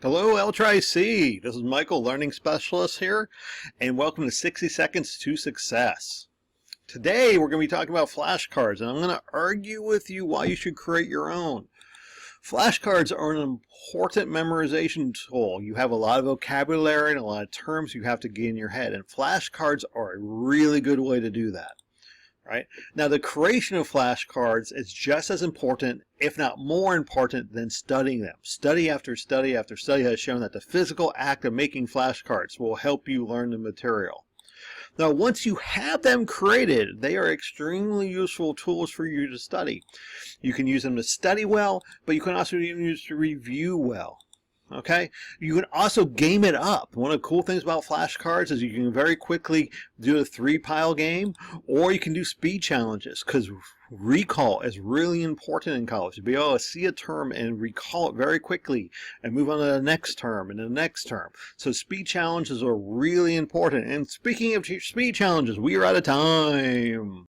Hello, LCCC. This is Michael, Learning Specialist here, and welcome to 60 Seconds to Success. Today, we're going to be talking about flashcards, and I'm going to argue with you why you should create your own. Flashcards are an important memorization tool. You have a lot of vocabulary and a lot of terms you have to get in your head, and flashcards are a really good way to do that. Right? Now, the creation of flashcards is just as important, if not more important, than studying them. Study after study after study has shown that the physical act of making flashcards will help you learn the material. Now, once you have them created, they are extremely useful tools for you to study. You can use them to study well, but you can also use them to review well. Okay, you can also game it up. One of the cool things about flashcards is you can very quickly do a 3-pile game, or you can do speed challenges, because recall is really important in college. To be able to see a term and recall it very quickly and move on to the next term and the next term. So speed challenges are really important. And speaking of speed challenges, we are out of time.